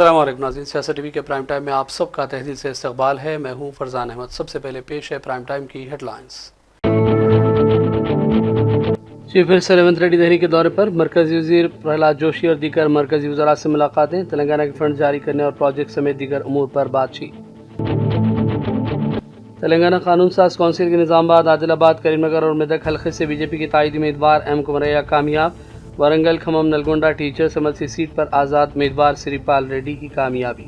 अस्सलाम वालेकुम नाज़रीन, सियासत टीवी के प्राइम टाइम में आप सबका तहे से इस्तकबाल है। मैं हूं फरजान अहमद। सबसे पहले पेश है प्राइम टाइम की headlines. Chief minister Revanth Reddy Delhi के दौरे पर, मरकजी वजीर प्रहलाद जोशी और दीगर मरकजी वज़रा से मुलाकातें, तेलंगाना के फंड जारी करने और प्रोजेक्ट समेत दीगर अमूर पर बातचीत। तेलंगाना कानून साज कौंसिल के निज़ामाबाद, आदिलाबाद, करीमनगर और मेदक हल्के से बीजेपी के ताईदी उम्मीदवार एम कुमरैया कामयाब। Warangal, Khammam, Nalgonda teachers MLC seat पर आज़ाद उम्मीदवार श्रीपाल रेड्डी की कामयाबी।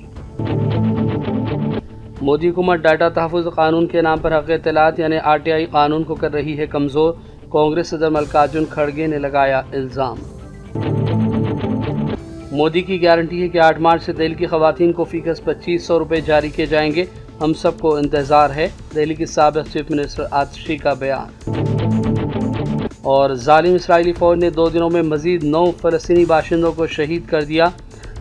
मोदी हुकूमत डाटा तहफ़्फ़ुज़ कानून के नाम पर हक़ इत्तलात यानी आरटीआई कानून को कर रही है कमज़ोर, कांग्रेस सदर मल्लिकार्जुन खड़गे ने लगाया इल्ज़ाम। मोदी की गारंटी है कि 8 मार्च से दिल्ली की ख़वातीन को फ़ीस 2500 रुपये जारी किए जाएंगे, हम सबको इंतज़ार है, दिल्ली की साबिक़ चीफ मिनिस्टर आतिशी का बयान। और जालिम इसराइली फ़ौज ने 2 दिनों में मज़ीद 9 फ़लस्तीनी बाशिंदों को शहीद कर दिया।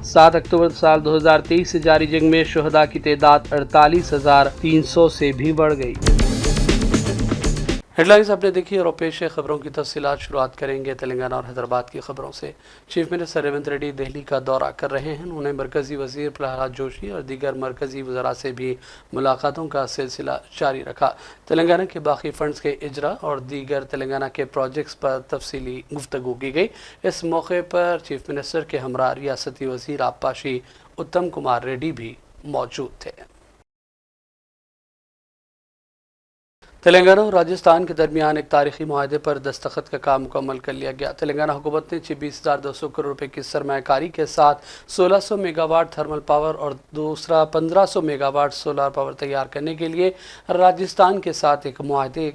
7 अक्टूबर साल 2023 से जारी जंग में शुहदा की तादाद 48,300 से भी बढ़ गई। हेडलाइंस आपने देखी और पेश है खबरों की तफसीलात। शुरुआत करेंगे तेलंगाना और हैदराबाद की खबरों से। चीफ मिनिस्टर रेवंत रेड्डी दिल्ली का दौरा कर रहे हैं। उन्होंने मरकजी वजीर प्रहलाद जोशी और दीगर मरकजी वज़रा से भी मुलाकातों का सिलसिला जारी रखा। तेलंगाना के बाकी फंड्स के इजरा और दीगर तेलंगाना के प्रोजेक्ट्स पर तफसीली गुफ्तगू की गई। इस मौके पर चीफ मिनिस्टर के हमरा रियासती वजीर आबपाशी उत्तम कुमार रेड्डी भी मौजूद थे। तेलंगाना और राजस्थान के दरमियान एक तारीखी मुआहदे पर दस्तखत का काम मुकम्मल कर लिया गया। तेलंगाना हुकूमत ने 26,200 करोड़ रुपए की सरमायाकारी के साथ 1600 मेगावाट थर्मल पावर और दूसरा 1500 मेगावाट सोलर पावर तैयार करने के लिए राजस्थान के साथ एक मुआहदे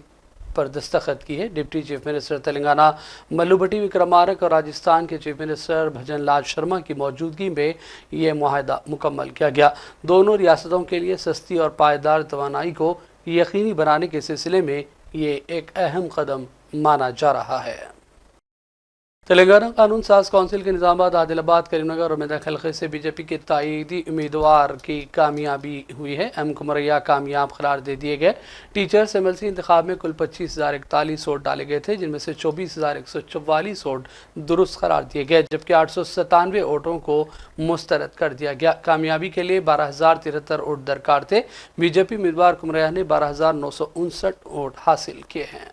पर दस्तखत की है। डिप्टी चीफ मिनिस्टर तेलंगाना मल्लुभट्टी विक्रमारक और राजस्थान के चीफ मिनिस्टर भजन लाल शर्मा की मौजूदगी में यह मुआहदा मुकम्मल किया गया। दोनों रियासतों के लिए सस्ती और पायदार तवानाई को यकीनी बनाने के सिलसिले में ये एक अहम कदम माना जा रहा है। तेलंगाना कानून साज कौंसिल के निज़ामाबाद, आदिलाबाद, करीमनगर और मेदक हल्के से बीजेपी के ताईदी उम्मीदवार की कामयाबी हुई है। एम कुमरैया कामयाब करार दे दिए गए। टीचर्स एमएलसी इंतखाब में कुल 25,041 वोट डाले गए थे, जिनमें से 24,144 वोट दुरुस्त करार दिए गए, जबकि 897 वोटों को मुस्तरद कर दिया गया। कामयाबी के लिए 12,073 वोट दरकार थे। बीजेपी उम्मीदवार कुमरैया ने 12,959 वोट हासिल किए हैं।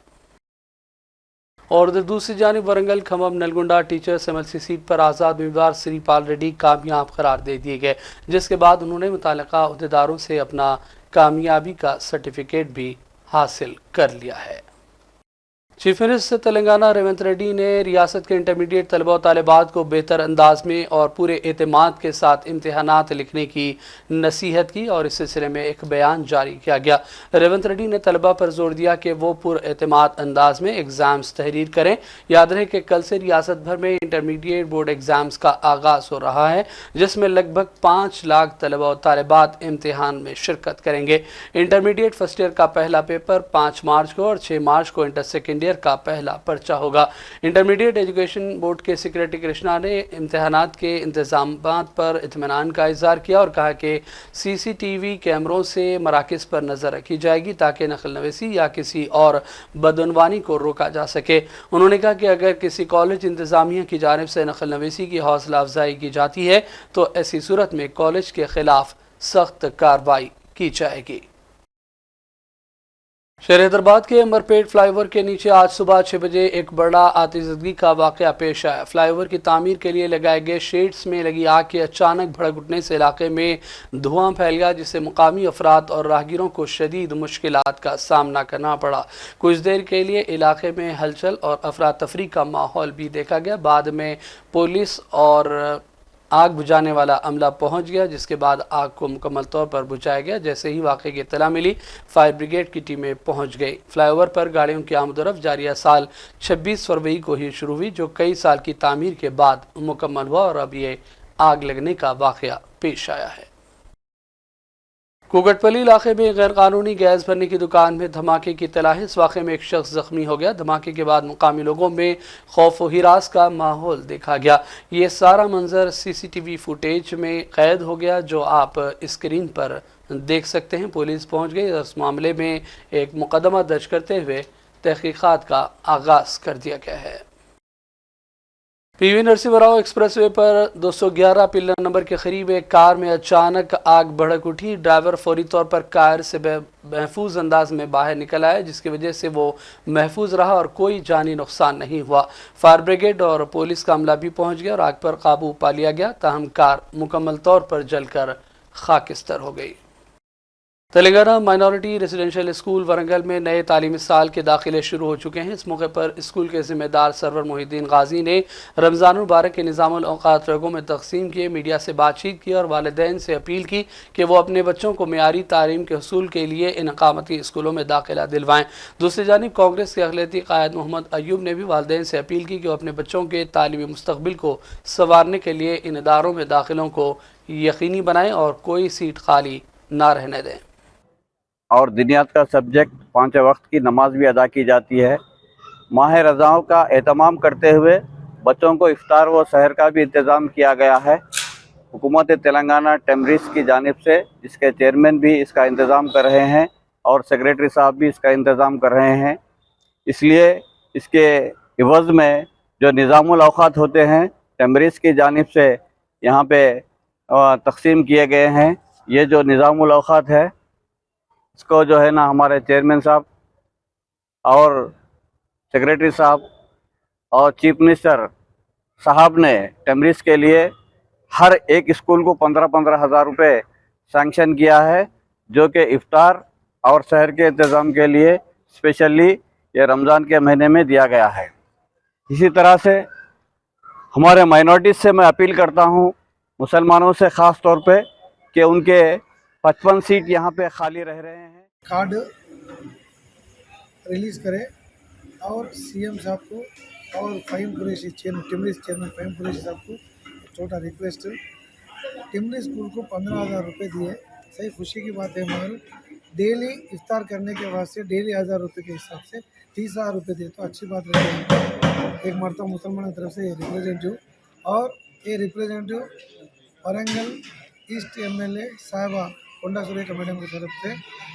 और दूसरी जानिब Warangal, Khammam, Nalgonda teachers MLC seat पर आज़ाद उम्मीदवार श्रीपाल रेड्डी कामयाब करार दे दिए गए, जिसके बाद उन्होंने मुताल्लिका अहदेदारों से अपना कामयाबी का सर्टिफिकेट भी हासिल कर लिया है। चीफ मिनिस्टर तेलंगाना रेवंत रेड्डी ने रियासत के इंटरमीडिएट तलबा और तालिबात को बेहतर अंदाज में और पूरे एतमाद के साथ इम्तहानात लिखने की नसीहत की और इस सिलसिले में एक बयान जारी किया गया। रेवंत रेड्डी ने तलबा पर जोर दिया कि वो पुरएतमाद अंदाज में एग्ज़ाम्स तहरीर करें। याद रहे कि कल से रियासत भर में इंटरमीडिएट बोर्ड एग्ज़ाम्स का आगाज़ हो रहा है, जिसमें लगभग 5 लाख तलबा और तालिबात इम्तहान में शिरकत करेंगे। इंटरमीडिएट फर्स्ट ईयर का पहला पेपर 5 मार्च को और 6 मार्च को इंटर सेकेंड का पहला पर्चा होगा। इंटरमीडिएट एजुकेशन बोर्ड के सेक्रेटरी कृष्णा ने इम्तहानात के इंतजामात पर इत्मीनान का इजहार किया और कहा कि सीसीटीवी कैमरों से मराकज़ पर नज़र रखी जाएगी ताकि नकल नवीसी या किसी और बदअनवानी को रोका जा सके। उन्होंने कहा कि अगर किसी कॉलेज इंतजामिया की जानिब से नकल नवीसी की हौसला अफजाई की जाती है तो ऐसी सूरत में कॉलेज के खिलाफ सख्त कार्रवाई की जाएगी। शहर हैदराबाद के अंबरपेट फ्लाईओवर के नीचे आज सुबह 6 बजे एक बड़ा आतिशबाजी का वाक़या पेश आया। फ्लाईओवर की तामीर के लिए लगाए गए शेड्स में लगी आग के अचानक भड़क उठने से इलाके में धुआं फैल गया, जिससे मुकामी अफराद और राहगीरों को शदीद मुश्किलात का सामना करना पड़ा। कुछ देर के लिए इलाके में हलचल और अफरा तफरी का माहौल भी देखा गया। बाद में पुलिस और आग बुझाने वाला अमला पहुंच गया, जिसके बाद आग को मुकम्मल तौर पर बुझाया गया। जैसे ही वाक़े की इत्तला मिली, फायर ब्रिगेड की टीमें पहुंच गई। फ्लाईओवर पर गाड़ियों की आमदोरफ्त जारिया साल 26 फरवरी को ही शुरू हुई, जो कई साल की तामीर के बाद मुकम्मल हुआ और अब ये आग लगने का वाक़या पेश आया है। कुगटपल्ली इलाके में गैर कानूनी गैस भरने की दुकान में धमाके की इत्तला है। इस वाक़े में एक शख्स जख्मी हो गया। धमाके के बाद मुकामी लोगों में खौफ व हिरास का माहौल देखा गया। ये सारा मंजर सीसीटीवी फुटेज में कैद हो गया, जो आप स्क्रीन पर देख सकते हैं। पुलिस पहुंच गई और इस मामले में एक मुकदमा दर्ज करते हुए तहकीकात का आगाज़ कर दिया गया है। PV Narasimha Rao express way पर 211 पिलर नंबर के करीब एक कार में अचानक आग भड़क उठी। ड्राइवर फौरी तौर पर कार से महफूज अंदाज में बाहर निकल आया, जिसकी वजह से वो महफूज रहा और कोई जानी नुकसान नहीं हुआ। फायर ब्रिगेड और पुलिस का अमला भी पहुंच गया और आग पर काबू पा लिया गया, ताहम कार मुकम्मल तौर पर जलकर खाकिस्तर हो गई। Telangana minority residential school Warangal में नए तालीमी साल के दाखिले शुरू हो चुके हैं। इस मौके पर स्कूल के ज़िम्मेदार सरवर मोहिद्दीन गाजी ने रमज़ान मुबारक के निज़ामुल औक़ात रगों में तकसीम किए, मीडिया से बातचीत की और वालिदैन से अपील की कि वो अपने बच्चों को मेयारी तालीम के हसूल के लिए इनकामती स्कूलों में दाखिला दिलवाएँ। दूसरी जानिब कांग्रेस के अक़लियती क़ायद मोहम्मद अयूब ने भी वालिदैन से अपील की कि वो अपने बच्चों के तालीमी मुस्तक़बिल को संवारने के लिए इन इदारों में दाखिलों को यकीनी बनाएँ और कोई सीट खाली ना रहने दें। और दिनियात का सब्जेक्ट 5 वक्त की नमाज भी अदा की जाती है। माह रज़ाओं का एहतमाम करते हुए बच्चों को इफ्तार व सहर का भी इंतज़ाम किया गया है। हुकूमत तेलंगाना टेमरिस की जानिब से इसके चेयरमैन भी इसका इंतज़ाम कर रहे हैं और सेक्रेटरी साहब भी इसका इंतज़ाम कर रहे हैं। इसलिए इसके इवज़ में जो निज़ामुल औक़ात होते हैं टेमरिस की जानिब से यहाँ पे तक़सीम किए गए हैं। ये जो निज़ामुल औक़ात है इसको जो है ना हमारे चेयरमैन साहब और सेक्रेटरी साहब और चीफ मिनिस्टर साहब ने टेमरिस के लिए हर एक स्कूल को 15-15 हज़ार रुपये सैंक्शन किया है, जो कि इफ्तार और सहर के इंतज़ाम के लिए स्पेशली ये रमज़ान के महीने में दिया गया है। इसी तरह से हमारे माइनॉरिटीज़ से मैं अपील करता हूँ, मुसलमानों से ख़ास तौर पे, कि उनके 55 सीट यहाँ पे खाली रह रहे हैं। कार्ड रिलीज़ करें और सीएम साहब को और फ़हीम कुरैशी टेमरिस चेयरमैन फ़हीम कुरैशी साहब को छोटा रिक्वेस्ट, टेमरिस स्कूल को 15,000 रुपये दिए, सही खुशी की बात है, मगर डेली इफ्तार करने के वास्ते डेली 1,000 रुपये के हिसाब से 30,000 रुपये दे तो अच्छी बात रहेगी। एक मरतबा मुसलमानों की तरफ से ये रिप्रेजेंटेटिव और ये रिप्रेजेंटेटिव वरंगल ईस्ट एमएलए साहिबा कोंडा सुरेखा मैडम की तरफ से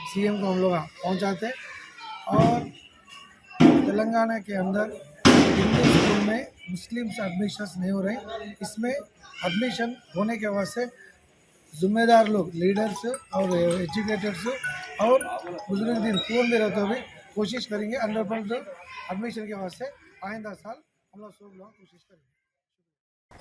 सीएम को हम लोग पहुँचाते। और तेलंगाना के अंदर हिंदी स्कूल में मुस्लिम से एडमिशन्स नहीं हो रहे, इसमें एडमिशन होने के वास्ते ज़िम्मेदार लोग, लीडर्स और एजुकेटर्स और बुजुर्ग दिन कौन भी रहते हुए कोशिश करेंगे 100% एडमिशन के वास्ते आइंदा साल हम लोग सब लोग कोशिश करेंगे।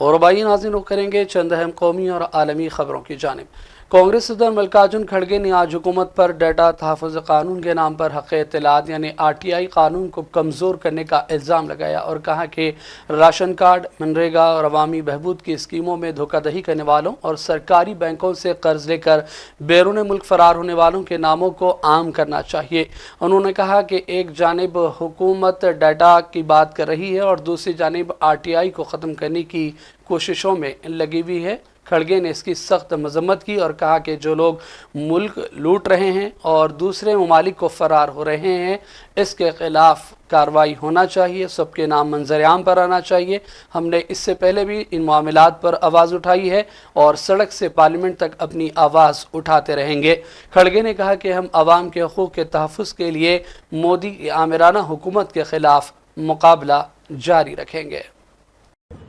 और बाई नाज़रीन रुख करेंगे चंद अहम कौमी और आलमी ख़बरों की जानिब। कांग्रेस सदर मल्लिकार्जुन खड़गे ने आज हुकूमत पर डाटा तहफ़्फ़ुज़ क़ानून के नाम पर हक़ इत्तलात यानी RTI कानून को कमज़ोर करने का इल्ज़ाम लगाया और कहा कि राशन कार्ड, मनरेगा और अवामी बहबूद की स्कीमों में धोखाधड़ी करने वालों और सरकारी बैंकों से कर्ज लेकर बैरून मुल्क फ़रार होने वालों के नामों को आम करना चाहिए। उन्होंने कहा कि एक जानिब हुकूमत डाटा की बात कर रही है और दूसरी जानिब RTI को ख़त्म करने की कोशिशों में लगी हुई है। खड़गे ने इसकी सख्त मजम्मत की और कहा कि जो लोग मुल्क लूट रहे हैं और दूसरे ममालिक को फ़रार हो रहे हैं, इसके ख़िलाफ़ कार्रवाई होना चाहिए, सबके नाम मंजर आम पर आना चाहिए। हमने इससे पहले भी इन मामलात पर आवाज़ उठाई है और सड़क से पार्लियामेंट तक अपनी आवाज़ उठाते रहेंगे। खड़गे ने कहा कि हम आवाम के हकूक़ के तहफ़्फ़ुज़ के लिए मोदी की आमिराना हुकूमत के ख़िलाफ़ मुकाबला जारी रखेंगे।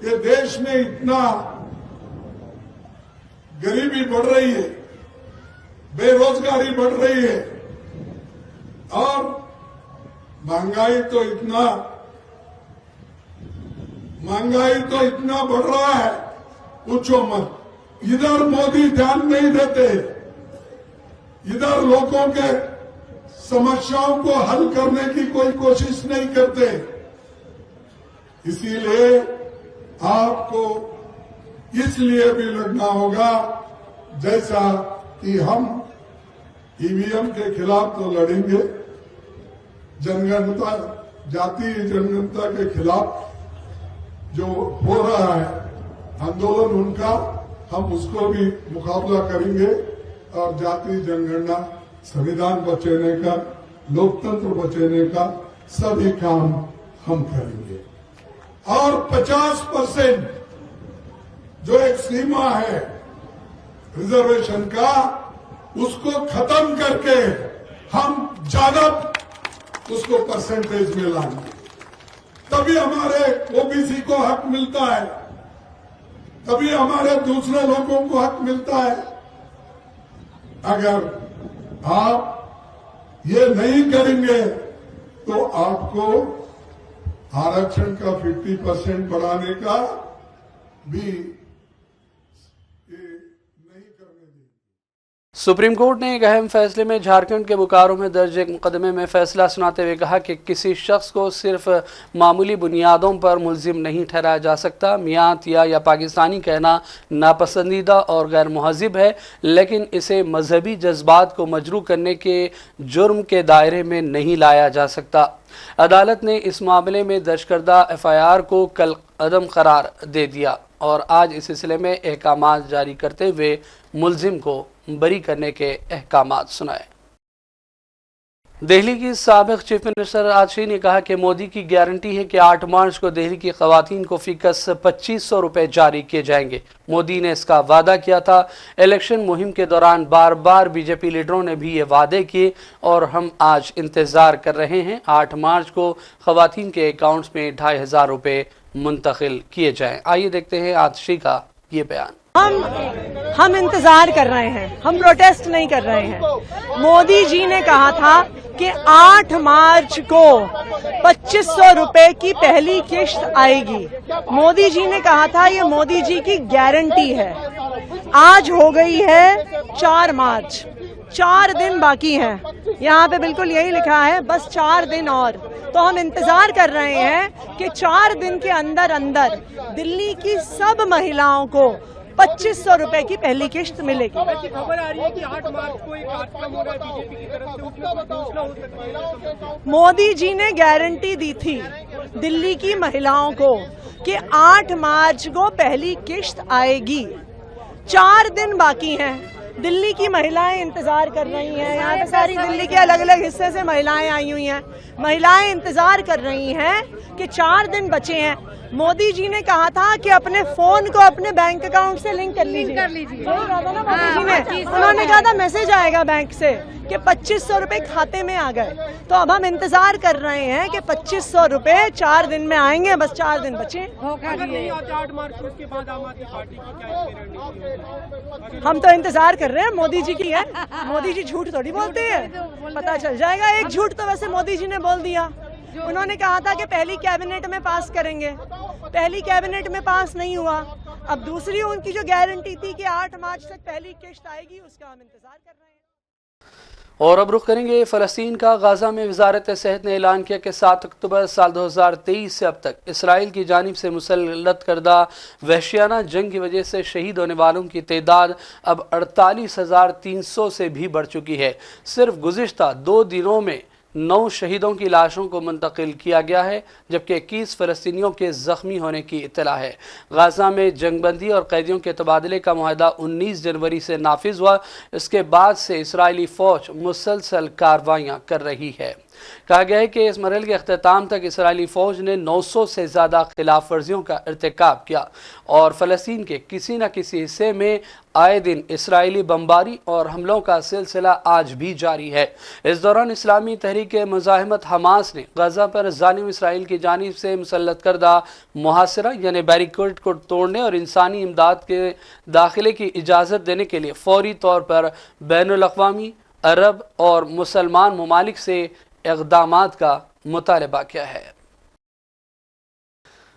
ये देश में इतना गरीबी बढ़ रही है, बेरोजगारी बढ़ रही है और महंगाई तो इतना बढ़ रहा है, पूछो मत। इधर मोदी ध्यान नहीं देते, इधर लोगों के समस्याओं को हल करने की कोई कोशिश नहीं करते। इसीलिए आपको इसलिए भी लड़ना होगा, जैसा कि हम ईवीएम के खिलाफ तो लड़ेंगे, जनगणना, जातीय जनगणना के खिलाफ जो हो रहा है आंदोलन उनका, हम उसको भी मुकाबला करेंगे और जातीय जनगणना, संविधान बचाने का, लोकतंत्र बचाने का सभी काम हम करेंगे। और 50% जो एक सीमा है रिजर्वेशन का, उसको खत्म करके हम ज्यादा उसको परसेंटेज में लाएंगे। तभी हमारे ओबीसी को हक मिलता है, तभी हमारे दूसरे लोगों को हक मिलता है। अगर आप ये नहीं करेंगे तो आपको आरक्षण का 50% बढ़ाने का भी ये नहीं करने देंगे। सुप्रीम कोर्ट ने एक अहम फैसले में झारखंड के बोकारो में दर्ज एक मुकदमे में फैसला सुनाते हुए कहा कि किसी शख्स को सिर्फ मामूली बुनियादों पर मुलजिम नहीं ठहराया जा सकता। मियात या पाकिस्तानी कहना नापसंदीदा और गैर मुहज़्ज़िब है, लेकिन इसे मजहबी जज्बात को मजरूह करने के जुर्म के दायरे में नहीं लाया जा सकता। अदालत ने इस मामले में दर्ज करदा FIR को कल अदम करार दे दिया और आज इस सिलसिले में अहकामात जारी करते हुए मुलजिम को बरी करने के अहकामात सुनाए। दिल्ली की साबिक चीफ मिनिस्टर आजशी ने कहा कि मोदी की गारंटी है कि 8 मार्च को दिल्ली की खवातीन को फीकस 2500 रुपए जारी किए जाएंगे। मोदी ने इसका वादा किया था। इलेक्शन मुहिम के दौरान बार बार बीजेपी लीडरों ने भी ये वादे किए और हम आज इंतज़ार कर रहे हैं 8 मार्च को खवातीन के अकाउंट्स में 2500 रुपए मुंतकिल किए जाएं। आइए देखते हैं आजशी का ये बयान। हम इंतजार कर रहे हैं, हम प्रोटेस्ट नहीं कर रहे हैं। मोदी जी ने कहा था कि 8 मार्च को 2500 रुपए की पहली किश्त आएगी। मोदी जी ने कहा था, ये मोदी जी की गारंटी है। आज हो गई है 4 मार्च, 4 दिन बाकी हैं। यहाँ पे बिल्कुल यही लिखा है, बस 4 दिन और। तो हम इंतजार कर रहे हैं कि 4 दिन के अंदर अंदर दिल्ली की सब महिलाओं को 2500 रुपए की पहली किश्त मिलेगी। खबर आ रही है कि 8 मार्च को एक कार्यक्रम हो रहा है बीजेपी की तरफ से, उसमें कुछ घोषणा हो सकती है। मोदी जी ने गारंटी दी थी दिल्ली की महिलाओं को कि 8 मार्च को पहली किश्त आएगी। 4 दिन बाकी हैं। दिल्ली की महिलाएं इंतजार कर रही हैं। यहाँ पे सारी दिल्ली के अलग अलग हिस्से से महिलाएं आई हुई हैं। महिलाएं इंतजार कर रही हैं कि 4 दिन बचे हैं। मोदी जी ने कहा था कि अपने फोन को अपने बैंक अकाउंट से लिंक कर लीजिए। मोदी जी ने, उन्होंने कहा था मैसेज आएगा बैंक से कि 2500 रुपए खाते में आ गए। तो अब हम इंतजार कर रहे हैं कि 2500 रुपए 4 दिन में आएंगे। बस 4 दिन बचे। अगर नहीं आते 8 मार्च को, उसके बाद आम आदमी पार्टी की क्या रणनीति? हम तो इंतजार कर रहे हैं, मोदी जी की है। मोदी जी झूठ थोड़ी बोलते हैं, पता चल जाएगा। एक झूठ तो वैसे मोदी जी ने बोल दिया। उन्होंने कहा था कि पहली कैबिनेट में पास करेंगे, पहली कैबिनेट में पास नहीं हुआ। अब दूसरी उनकी जो गारंटी थी कि 8 मार्च तक पहली किश्त आएगी, उसका हम इंतजार कर रहे हैं। और अब रुख करेंगे फ़लस्तीन का। गाज़ा में वज़ारत सेहत ने ऐलान किया कि 7 अक्टूबर साल 2023 से अब तक इसराइल की जानिब से मुसल्लत करदा वहशियाना जंग की वजह से शहीद होने वालों की तादाद अब 48,300 से भी बढ़ चुकी है। सिर्फ गुज़िश्ता 2 दिनों में 9 शहीदों की लाशों को मुंतकिल किया गया है, जबकि 21 फ़लस्तीनियों के ज़ख्मी होने की इत्तला है। गाज़ा में जंगबंदी और कैदियों के तबादले का मुआहदा 19 जनवरी से नाफिज हुआ। इसके बाद से इसराइली फ़ौज मुसलसल कार्रवाइयाँ कर रही है। कहा गया है कि इस मरहले के अख्ताम तक इसराइली फ़ौज ने 900 से ज़्यादा खिलाफ वर्जियों का इर्तिकाब किया और फ़लस्तीन के किसी न किसी हिस्से में आए दिन इसराइली बमबारी और हमलों का सिलसिला आज भी जारी है। इस दौरान इस्लामी तहरीक मुज़ाहिमत हमास ने गाज़ा पर जानिब इसराइल की जानिब से मुसल्लत करदा मुहासरा यानी बैरिकेड को तोड़ने और इंसानी इमदाद के दाखिले की इजाज़त देने के लिए फ़ौरी तौर पर बैनुल अक़वामी, अरब और मुसलमान ममालिक से इक़दामात का मुतालबा किया है।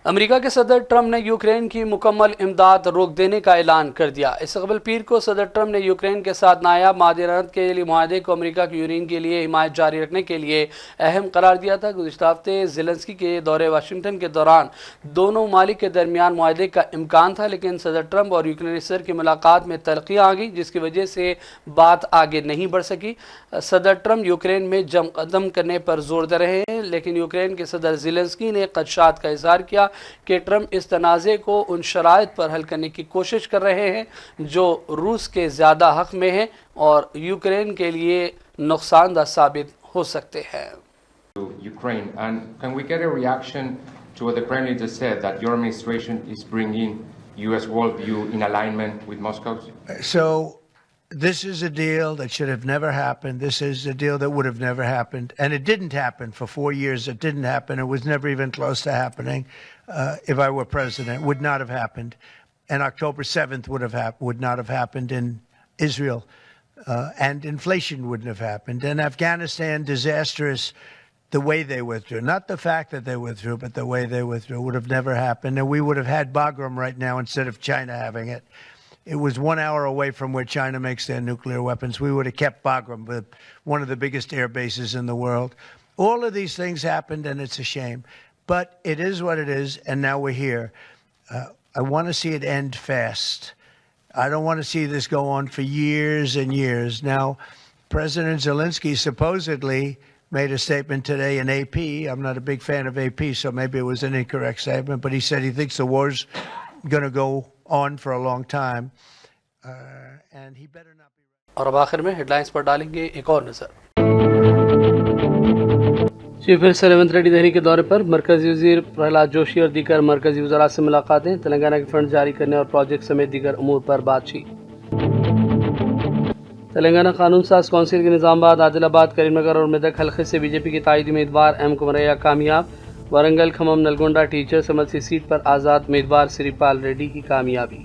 अमेरिका के सदर ट्रंप ने यूक्रेन की मुकम्मल इमदाद रोक देने का ऐलान कर दिया। इस कबल पीर को सदर ट्रंप ने यूक्रेन के साथ नायाब मादियात के लिए मुआहदे को अमेरिका की यूक्रेन के लिए हिमायत जारी रखने के लिए अहम करार दिया था। गुज़िश्ता हफ्ते ज़ेलेंस्की के दौरे वाशिंगटन के दौरान दोनों ममालिक के दरमियान मुआहदे का इम्कान था, लेकिन सदर ट्रंप और यूक्रेनी सदर की मुलाकात में तल्खियाँ आ गई, जिसकी वजह से बात आगे नहीं बढ़ सकी। सदर ट्रंप यूक्रेन में जंग ख़त्म करने पर जोर दे रहे हैं, लेकिन यूक्रेन के सदर ज़ेलेंस्की ने ख़दशात का इज़हार किया कि ट्रंप इस तनाज़े को उन शराइत पर हल करने की कोशिश कर रहे हैं जो रूस के ज़्यादा हक़ में हैं और यूक्रेन के लिए नुकसानदा साबित हो सकते हैं। Ukraine, and can we get a reaction to what the Kremlin just said, that your administration is bringing U.S. worldview in alignment with Moscow's? So This is a deal that should have never happened. This is a deal that would have never happened. And it didn't happen for 4 years. It didn't happen. It was never even close to happening. If I were president, it would not have happened. And October 7th would not have happened in Israel. And inflation wouldn't have happened. And Afghanistan, disastrous, the way they withdrew. Not the fact that they withdrew, but the way they withdrew would have never happened. And we would have had Bagram right now instead of China having it. It was 1 hour away from where China makes their nuclear weapons. We would have kept Bagram, one of the biggest air bases in the world. All of these things happened, and it's a shame. But it is what it is, and now we're here. I want to see it end fast. I don't want to see this go on for years and years. Now, President Zelensky supposedly made a statement today in AP. I'm not a big fan of AP, so maybe it was an incorrect statement, but he said he thinks the war's going to go on for a long time, and he better not be. اور اب آخر میں head lines پر ڈالیں گے ایک اور نظر. Chief minister Revanth Reddy Delhi کے دورے پر. مرکزی وزیر پرہلاد جوشی اور دیگر مرکزی وزراء سے ملاقاتیں. تلنگانہ کے فنڈ جاری کرنے اور پروجیکٹ سمیت دیگر امور پر بات چیت. تلنگانہ قانون ساز کونسل کے نظام آباد، عادل آباد، کریم نگر اور میدک حلقے سے بی جے پی کے تائیدی امیدوار ایم کمریا کامیاب. ورنگل، کھمم، نلگونڈا ٹیچر سملسی سیٹ پر آزاد امیدوار سری پال ریڈی کی کامیابی.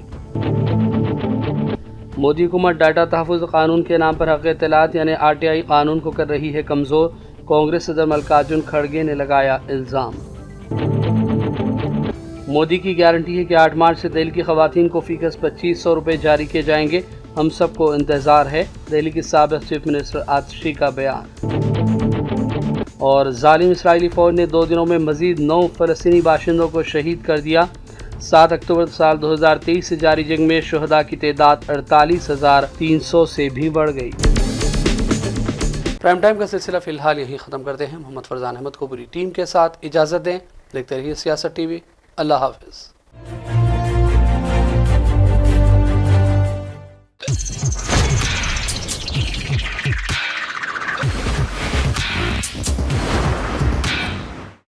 مودی حکومت ڈاٹا تحفظ قانون کے نام پر حق اطلاعات یعنی RTI قانون کو کر رہی ہے کمزور. کانگریس صدر ملکارجن کھڑگے نے لگایا الزام. مودی کی گارنٹی ہے کہ 8 مارچ سے دہلی کی خواتین کو فی کس 2500 روپے جاری کیے جائیں گے. ہم سب کو انتظار ہے. دہلی کی سابق چیف منسٹر آتشی کا بیان. اور ظالم اسرائیلی فوج نے 2 دنوں میں مزید 9 فلسطینی باشندوں کو شہید کر دیا. 7 اکتوبر سال 2023 سے جاری جنگ میں شہداء کی تعداد 48,300 سے بھی بڑھ گئی. پرائم ٹائم کا سلسلہ فی الحال یہیں ختم کرتے ہیں. محمد فرزان احمد کو پوری ٹیم کے ساتھ اجازت دیں. دیکھتے رہیے سیاست TV. اللہ حافظ.